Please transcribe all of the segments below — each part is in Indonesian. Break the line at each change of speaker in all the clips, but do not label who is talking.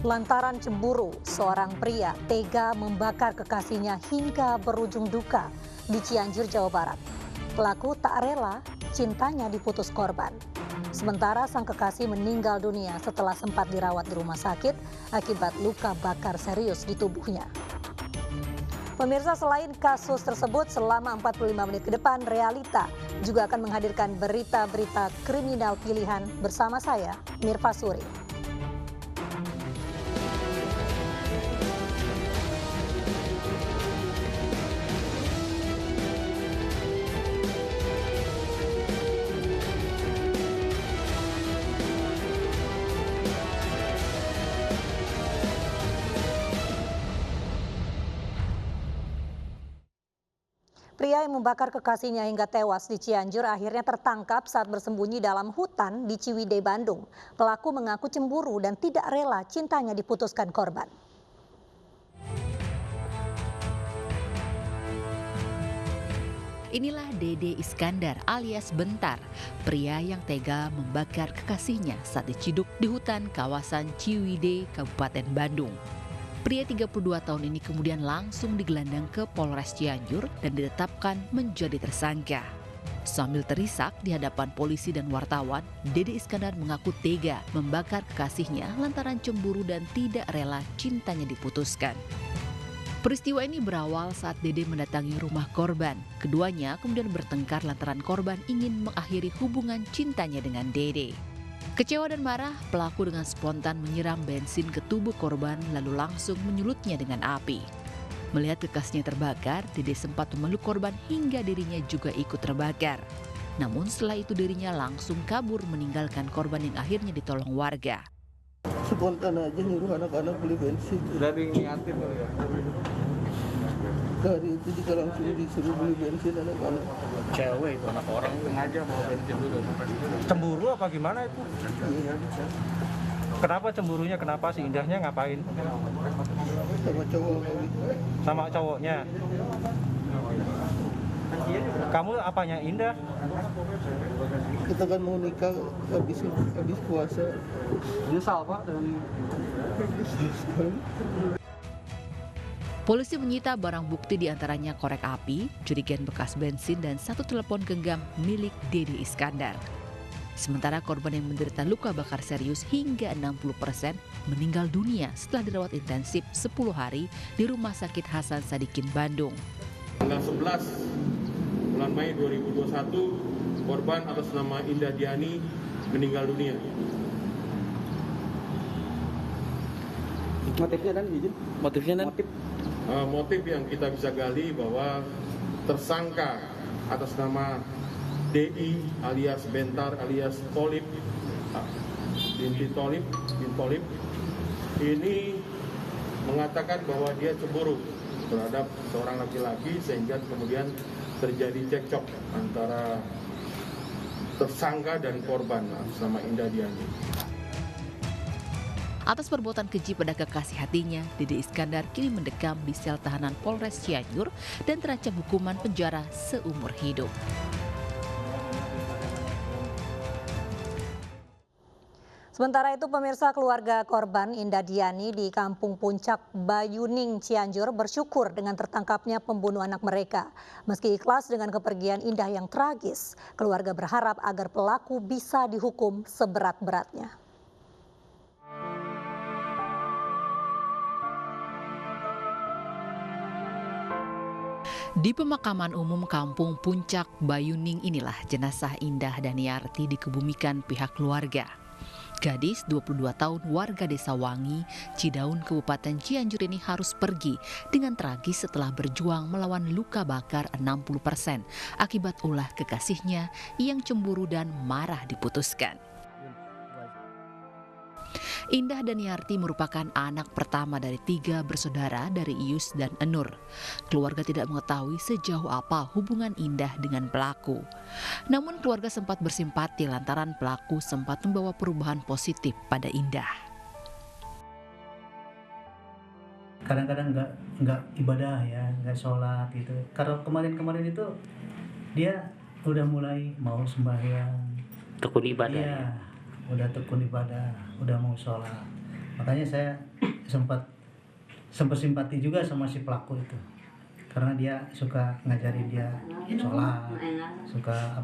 Lantaran cemburu, seorang pria tega membakar kekasihnya hingga berujung duka di Cianjur, Jawa Barat. Pelaku tak rela cintanya diputus korban. Sementara sang kekasih meninggal dunia setelah sempat dirawat di rumah sakit akibat luka bakar serius di tubuhnya. Pemirsa, selain kasus tersebut, selama 45 menit ke depan, Realita juga akan menghadirkan berita-berita kriminal pilihan bersama saya, Mirva Suri. Pria yang membakar kekasihnya hingga tewas di Cianjur akhirnya tertangkap saat bersembunyi dalam hutan di Ciwidey, Bandung. Pelaku mengaku cemburu dan tidak rela cintanya diputuskan korban.
Inilah Dede Iskandar alias Bentar, pria yang tega membakar kekasihnya saat diciduk di hutan kawasan Ciwidey, Kabupaten Bandung. Pria 32 tahun ini kemudian langsung digelandang ke Polres Cianjur dan ditetapkan menjadi tersangka. Sambil terisak di hadapan polisi dan wartawan, Dede Iskandar mengaku tega membakar kekasihnya lantaran cemburu dan tidak rela cintanya diputuskan. Peristiwa ini berawal saat Dede mendatangi rumah korban. Keduanya kemudian bertengkar lantaran korban ingin mengakhiri hubungan cintanya dengan Dede. Kecewa dan marah, pelaku dengan spontan menyiram bensin ke tubuh korban lalu langsung menyulutnya dengan api. Melihat kekasihnya terbakar, Dede sempat memeluk korban hingga dirinya juga ikut terbakar. Namun setelah itu dirinya langsung kabur meninggalkan korban yang akhirnya ditolong warga.
Spontan aja nyuruh anak-anak beli bensin.
Udah diingatin loh ya?
Dari itu juga langsung disuruh beli bensin anak-anak.
Cewek itu anak orang sengaja mau bensin dulu.
Cemburu apa gimana itu?
Iya,
Kenapa cemburunya? Kenapa si Indahnya ngapain?
sama cowok kali.
Sama cowoknya. Kamu apanya Indah?
Kita kan mau nikah habis puasa.
Menyesal Pak dengan
Polisi menyita barang bukti diantaranya korek api, jerigen bekas bensin, dan satu telepon genggam milik Dede Iskandar. Sementara korban yang menderita luka bakar serius hingga 60% meninggal dunia setelah dirawat intensif 10 hari di Rumah Sakit Hasan Sadikin, Bandung.
Tanggal 11 bulan Mei 2021, korban atas nama Indah Diani meninggal dunia.
Motifnya dan izin.
motifnya dan
Motif yang kita bisa gali bahwa tersangka atas nama DI alias Bentar alias Tolib binti Tolib ini mengatakan bahwa dia cemburu terhadap seorang laki-laki sehingga kemudian terjadi cekcok antara tersangka dan korban atas nama Indah Diani.
Atas perbuatan keji pada kekasih hatinya, Dede Iskandar kini mendekam di sel tahanan Polres Cianjur dan terancam hukuman penjara seumur hidup.
Sementara itu, pemirsa, keluarga korban Indah Diani di Kampung Puncak, Bayuning, Cianjur bersyukur dengan tertangkapnya pembunuh anak mereka. Meski ikhlas dengan kepergian Indah yang tragis, keluarga berharap agar pelaku bisa dihukum seberat-beratnya.
Di pemakaman umum Kampung Puncak, Bayuning inilah jenazah Indah Daniarti dikebumikan pihak keluarga. Gadis 22 tahun warga Desa Wangi, Cidaun, Kabupaten Cianjur ini harus pergi dengan tragis setelah berjuang melawan luka bakar 60% akibat ulah kekasihnya yang cemburu dan marah diputuskan. Indah Daniarti merupakan anak pertama dari 3 bersaudara dari Ius dan Enur. Keluarga tidak mengetahui sejauh apa hubungan Indah dengan pelaku. Namun keluarga sempat bersimpati lantaran pelaku sempat membawa perubahan positif pada Indah.
Kadang-kadang nggak ibadah ya, nggak sholat gitu. Karena kemarin itu dia udah mulai mau sembahyang.
tekun ibadah.
Iya, udah tekun ibadah, udah mau sholat. Makanya saya sempat simpati juga sama si pelaku itu, karena dia suka ngajarin dia sholat, suka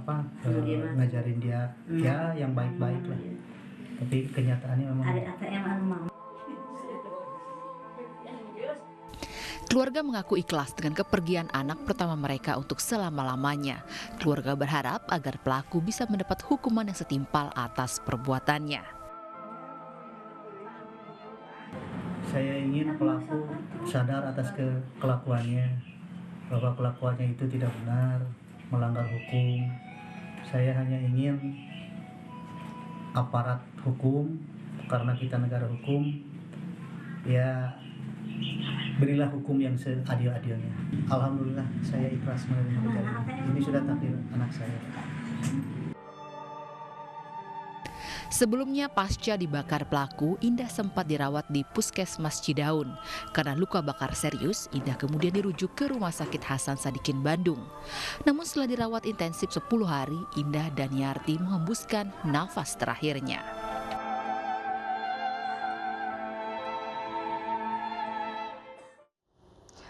ngajarin dia ya yang baik-baik lah. Tapi kenyataannya memang
Keluarga mengaku ikhlas dengan kepergian anak pertama mereka untuk selama-lamanya. Keluarga berharap agar pelaku bisa mendapat hukuman yang setimpal atas perbuatannya.
saya ingin pelaku sadar atas kelakuannya, bahwa kelakuannya itu tidak benar, melanggar hukum. Saya hanya ingin aparat hukum, karena kita negara hukum, ya berilah hukum yang seadil-adilnya. Alhamdulillah saya ikhlas menerima kejadian ini. Sudah takdir anak saya.
Sebelumnya pasca dibakar pelaku, Indah sempat dirawat di Puskesmas Cidaun. Karena luka bakar serius, Indah kemudian dirujuk ke Rumah Sakit Hasan Sadikin Bandung. Namun setelah dirawat intensif 10 hari, Indah dan Yarti menghembuskan nafas terakhirnya.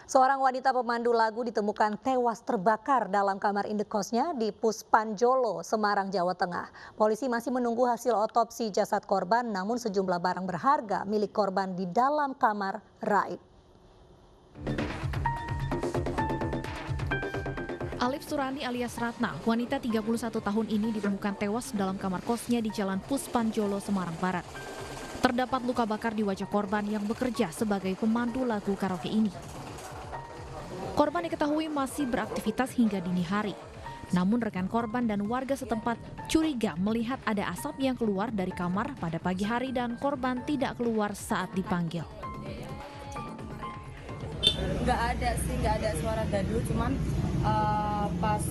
Seorang wanita pemandu lagu ditemukan tewas terbakar dalam kamar indekosnya di Puspanjolo, Semarang, Jawa Tengah. Polisi masih menunggu hasil otopsi jasad korban, namun sejumlah barang berharga milik korban di dalam kamar raib.
Alif Surani alias Ratna, wanita 31 tahun ini ditemukan tewas dalam kamar kosnya di Jalan Puspanjolo, Semarang Barat. Terdapat luka bakar di wajah korban yang bekerja sebagai pemandu lagu karaoke ini. Korban diketahui masih beraktivitas hingga dini hari. Namun rekan korban dan warga setempat curiga melihat ada asap yang keluar dari kamar pada pagi hari dan korban tidak keluar saat dipanggil.
Nggak ada suara gaduh, cuman pas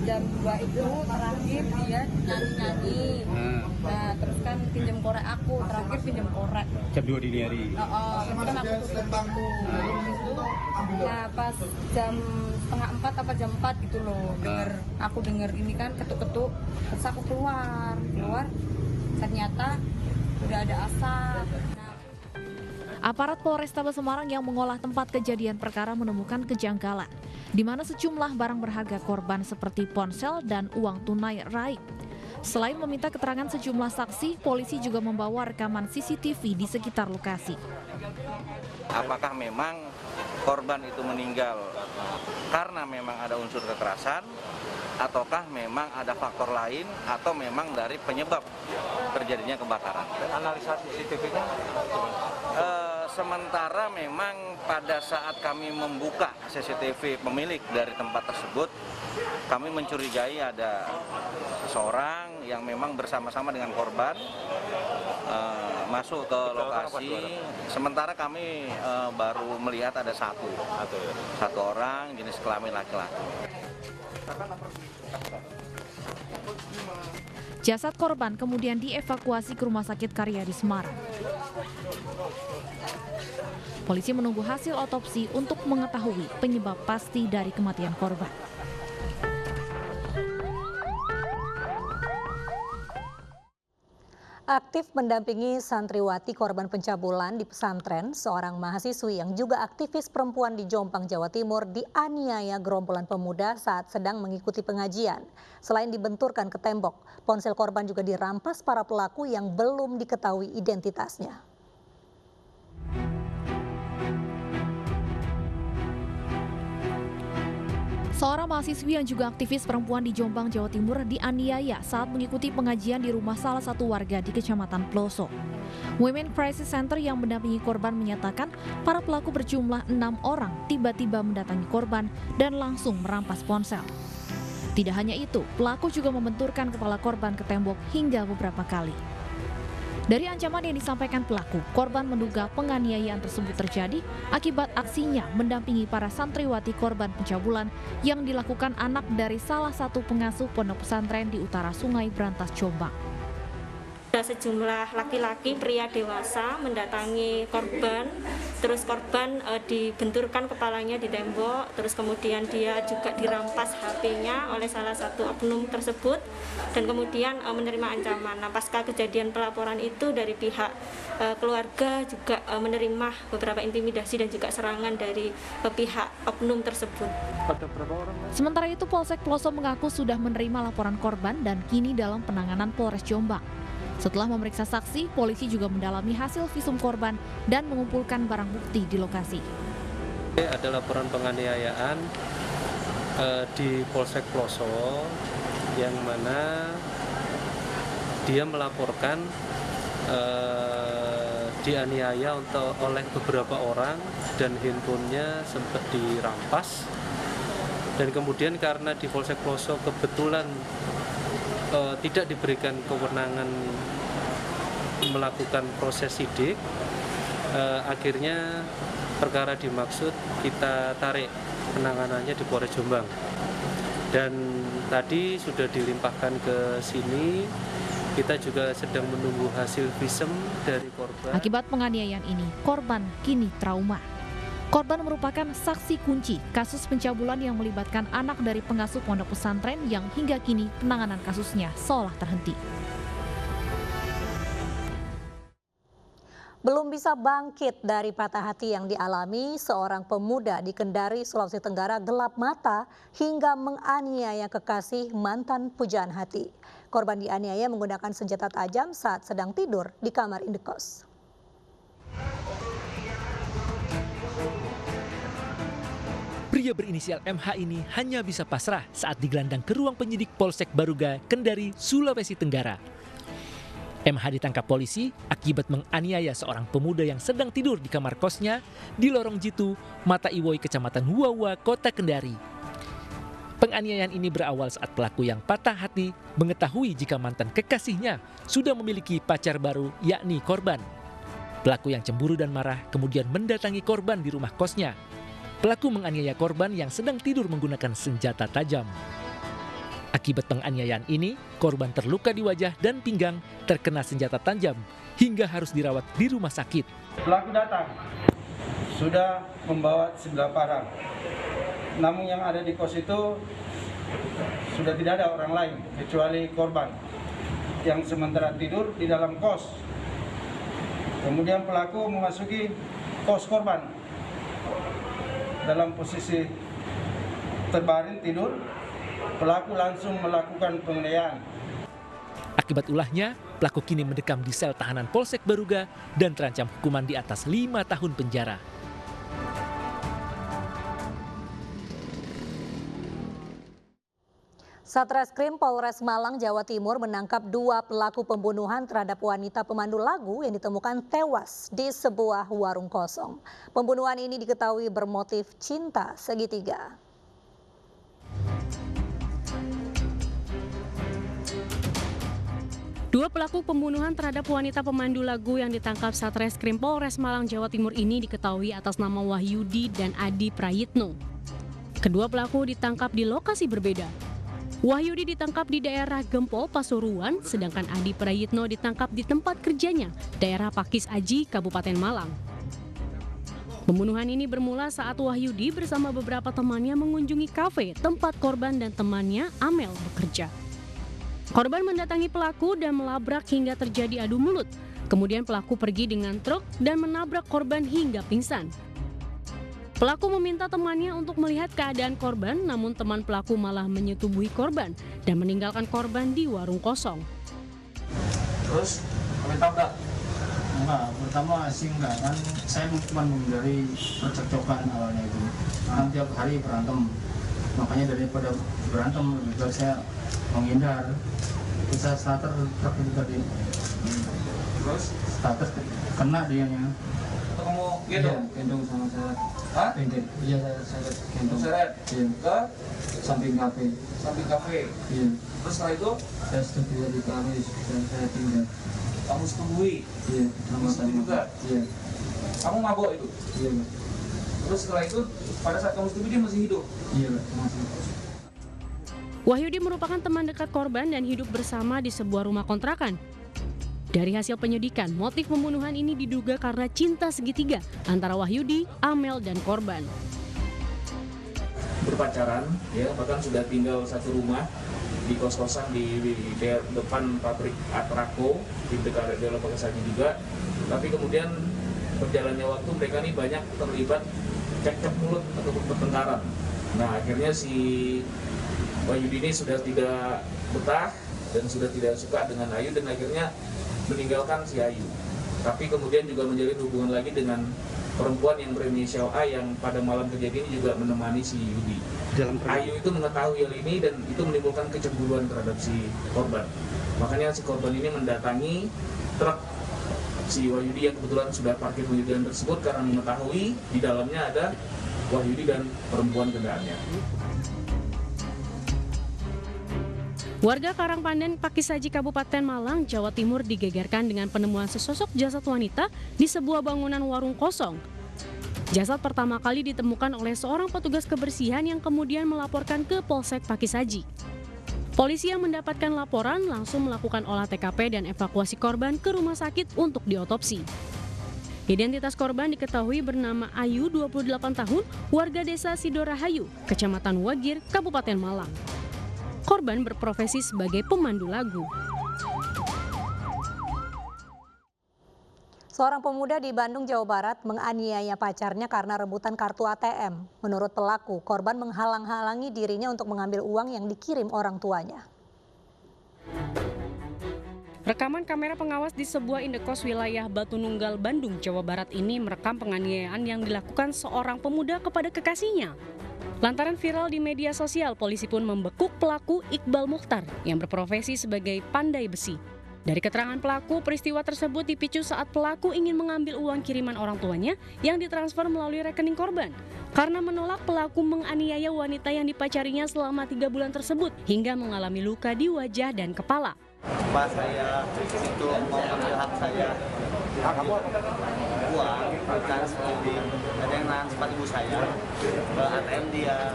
jam 2 itu terakhir dia nyanyi-nyanyi. Nah terus kan pinjam korek aku, terakhir pinjam korek.
Jam 2 dini hari?
Terus kan aku tutup. Nah pas jam 3:30 apa jam 4 gitu loh, aku denger ini kan ketuk-ketuk, terus aku keluar, ternyata udah ada asap.
Aparat Polrestabes Semarang yang mengolah tempat kejadian perkara menemukan kejanggalan, di mana sejumlah barang berharga korban seperti ponsel dan uang tunai raib. Selain meminta keterangan sejumlah saksi, polisi juga membawa rekaman CCTV di sekitar lokasi.
Apakah memang korban itu meninggal karena memang ada unsur kekerasan, ataukah memang ada faktor lain, atau memang dari penyebab terjadinya kebakaran?
Dan analisa CCTV-nya?
Sementara memang pada saat kami membuka CCTV pemilik dari tempat tersebut, kami mencurigai ada seseorang yang memang bersama-sama dengan korban masuk ke lokasi. Sementara kami baru melihat ada satu orang jenis kelamin laki-laki.
Jasad korban kemudian dievakuasi ke Rumah Sakit Karyadi Semarang. Polisi menunggu hasil otopsi untuk mengetahui penyebab pasti dari kematian korban.
Aktif mendampingi santriwati korban pencabulan di pesantren, seorang mahasiswi yang juga aktivis perempuan di Jombang, Jawa Timur dianiaya gerombolan pemuda saat sedang mengikuti pengajian. Selain dibenturkan ke tembok, ponsel korban juga dirampas para pelaku yang belum diketahui identitasnya.
Seorang mahasiswi yang juga aktivis perempuan di Jombang, Jawa Timur dianiaya saat mengikuti pengajian di rumah salah satu warga di Kecamatan Ploso. Women Crisis Center yang mendampingi korban menyatakan para pelaku berjumlah 6 orang tiba-tiba mendatangi korban dan langsung merampas ponsel. Tidak hanya itu, pelaku juga membenturkan kepala korban ke tembok hingga beberapa kali. Dari ancaman yang disampaikan pelaku, korban menduga penganiayaan tersebut terjadi akibat aksinya mendampingi para santriwati korban pencabulan yang dilakukan anak dari salah satu pengasuh pondok pesantren di utara Sungai Brantas, Jombang.
ada sejumlah laki-laki pria dewasa mendatangi korban, terus korban dibenturkan kepalanya di tembok, terus kemudian dia juga dirampas HP-nya oleh salah satu oknum tersebut dan kemudian menerima ancaman. Nah, pasca kejadian pelaporan itu dari pihak keluarga juga menerima beberapa intimidasi dan juga serangan dari pihak oknum tersebut.
Sementara itu Polsek Ploso mengaku sudah menerima laporan korban dan kini dalam penanganan Polres Jombang. Setelah memeriksa saksi, polisi juga mendalami hasil visum korban dan mengumpulkan barang bukti di lokasi.
Ada laporan penganiayaan di Polsek Ploso yang mana dia melaporkan dianiaya oleh beberapa orang dan handphonenya sempat dirampas. Dan kemudian karena di Polsek Ploso kebetulan tidak diberikan kewenangan melakukan proses sidik, akhirnya perkara dimaksud kita tarik penanganannya di Polres Jombang. Dan tadi sudah dilimpahkan ke sini, kita juga sedang menunggu hasil visum dari korban.
Akibat penganiayaan ini, korban kini trauma. Korban merupakan saksi kunci kasus pencabulan yang melibatkan anak dari pengasuh pondok pesantren yang hingga kini penanganan kasusnya seolah terhenti.
Belum bisa bangkit dari patah hati yang dialami, seorang pemuda di Kendari, Sulawesi Tenggara gelap mata hingga menganiaya kekasih mantan pujaan hati. Korban dianiaya menggunakan senjata tajam saat sedang tidur di kamar indekos.
Pria berinisial MH ini hanya bisa pasrah saat digelandang ke ruang penyidik Polsek Baruga, Kendari, Sulawesi Tenggara. MH ditangkap polisi akibat menganiaya seorang pemuda yang sedang tidur di kamar kosnya di Lorong Jitu, Mata Iwoi, Kecamatan Huawa, Kota Kendari. Penganiayaan ini berawal saat pelaku yang patah hati mengetahui jika mantan kekasihnya sudah memiliki pacar baru, yakni korban. Pelaku yang cemburu dan marah kemudian mendatangi korban di rumah kosnya. Pelaku menganiaya korban yang sedang tidur menggunakan senjata tajam. Akibat penganiayaan ini, korban terluka di wajah dan pinggang terkena senjata tajam hingga harus dirawat di rumah sakit.
Pelaku datang, sudah membawa sejumlah barang. Namun yang ada di kos itu sudah tidak ada orang lain kecuali korban yang sementara tidur di dalam kos. Kemudian pelaku memasuki kos korban. Dalam posisi terbaring tidur, pelaku langsung melakukan penganiayaan.
Akibat ulahnya, pelaku kini mendekam di sel tahanan Polsek Baruga dan terancam hukuman di atas 5 tahun penjara.
Satreskrim Polres Malang, Jawa Timur menangkap 2 pelaku pembunuhan terhadap wanita pemandu lagu yang ditemukan tewas di sebuah warung kosong. Pembunuhan ini diketahui bermotif cinta segitiga.
Dua pelaku pembunuhan terhadap wanita pemandu lagu yang ditangkap Satreskrim Polres Malang, Jawa Timur ini diketahui atas nama Wahyudi dan Adi Prayitno. Kedua pelaku ditangkap di lokasi berbeda. Wahyudi ditangkap di daerah Gempol, Pasuruan, sedangkan Adi Prayitno ditangkap di tempat kerjanya, daerah Pakis Aji, Kabupaten Malang. Pembunuhan ini bermula saat Wahyudi bersama beberapa temannya mengunjungi kafe tempat korban dan temannya Amel bekerja. Korban mendatangi pelaku dan melabrak hingga terjadi adu mulut. Kemudian pelaku pergi dengan truk dan menabrak korban hingga pingsan. Pelaku meminta temannya untuk melihat keadaan korban, namun teman pelaku malah menyetubuhi korban dan meninggalkan korban di warung kosong.
Terus kami tabrak? Enggak, pertama sih enggak, kan saya cuma menghindari percekcokan awalnya itu. Kan tiap hari berantem, makanya daripada berantem lebih baik saya menghindar. Terus saya starter truk itu tadi. Terus starter kena dianya.
Kamu gitu?
Iya, gendong sama saya.
Hah?
Iya, saya gendong.
Seret?
Iya.
Ke?
Samping kafe.
Samping kafe?
Iya.
Terus setelah itu?
Saya setuju di kafe dan saya tinggal.
Kamu setubui?
Iya, sama
setubui juga?
Iya.
Kamu mabok itu?
Iya, Pak.
Terus setelah itu, pada saat kamu setubui dia masih hidup?
Iya, Pak, masih.
Wahyudi merupakan teman dekat korban dan hidup bersama di sebuah rumah kontrakan. Dari hasil penyidikan, motif pembunuhan ini diduga karena cinta segitiga antara Wahyudi, Amel, dan korban.
Berpacaran, ya, bahkan sudah tinggal satu rumah di kos-kosan di depan pabrik Atraco di dekat dalam Pakesaji juga. Tapi kemudian berjalannya waktu mereka ini banyak terlibat cekcok mulut ataupun pertengkaran. Nah, akhirnya si Wahyudi ini sudah tidak betah dan sudah tidak suka dengan Ayu dan akhirnya meninggalkan si Ayu. Tapi kemudian juga menjalin hubungan lagi dengan perempuan yang berinisial A yang pada malam kejadian ini juga menemani si Yudi. Ayu itu mengetahui hal ini dan itu menimbulkan kecemburuan terhadap si korban. Makanya si korban ini mendatangi truk si Wahyudi yang kebetulan sudah parkir Wahyudi tersebut karena mengetahui di dalamnya ada Wahyudi dan perempuan kendaraannya.
Warga Karangpandan, Pakesaji, Kabupaten Malang, Jawa Timur digegerkan dengan penemuan sesosok jasad wanita di sebuah bangunan warung kosong. Jasad pertama kali ditemukan oleh seorang petugas kebersihan yang kemudian melaporkan ke Polsek Pakesaji. Polisi yang mendapatkan laporan langsung melakukan olah TKP dan evakuasi korban ke rumah sakit untuk diotopsi. Identitas korban diketahui bernama Ayu, 28 tahun, warga desa Sidorahayu, Kecamatan Wagir, Kabupaten Malang. Korban berprofesi sebagai pemandu lagu.
Seorang pemuda di Bandung, Jawa Barat menganiaya pacarnya karena rebutan kartu ATM. Menurut pelaku, korban menghalang-halangi dirinya untuk mengambil uang yang dikirim orang tuanya.
Rekaman kamera pengawas di sebuah indekos wilayah Batu Nunggal, Bandung, Jawa Barat ini merekam penganiayaan yang dilakukan seorang pemuda kepada kekasihnya. Lantaran viral di media sosial, polisi pun membekuk pelaku Iqbal Mukhtar yang berprofesi sebagai pandai besi. Dari keterangan pelaku, peristiwa tersebut dipicu saat pelaku ingin mengambil uang kiriman orang tuanya yang ditransfer melalui rekening korban. Karena menolak, pelaku menganiaya wanita yang dipacarinya selama 3 bulan tersebut hingga mengalami luka di wajah dan kepala.
Pas saya itu mau ambil hak saya, uang, bukan seperti ada yang transfer ibu saya ke ATM dia.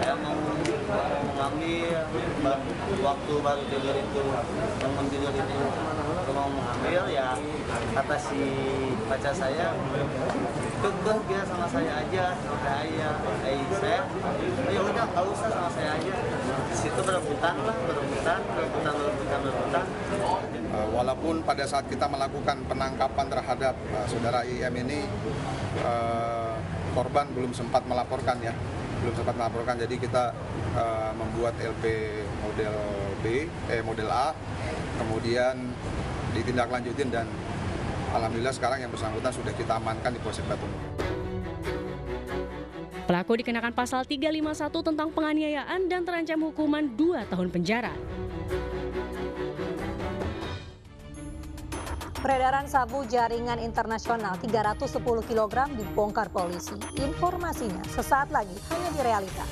Saya mau mengambil waktu baru tidur itu, bangun tidur itu mau mengambil ya, kata si pacar saya, kekeh dia sama saya aja, sama saya, ya udah nggak usah sama saya aja. Di situ berebutan.
Walaupun pada saat kita melakukan penangkapan terhadap saudara IM ini, korban belum sempat melaporkan ya, jadi kita membuat LP model A, kemudian ditindaklanjutin dan alhamdulillah sekarang yang bersangkutan sudah kita amankan di Polsek Batu.
Pelaku dikenakan pasal 351 tentang penganiayaan dan terancam hukuman 2 tahun penjara.
Peredaran sabu jaringan internasional 310 kg dibongkar polisi. Informasinya sesaat lagi hanya di Realita.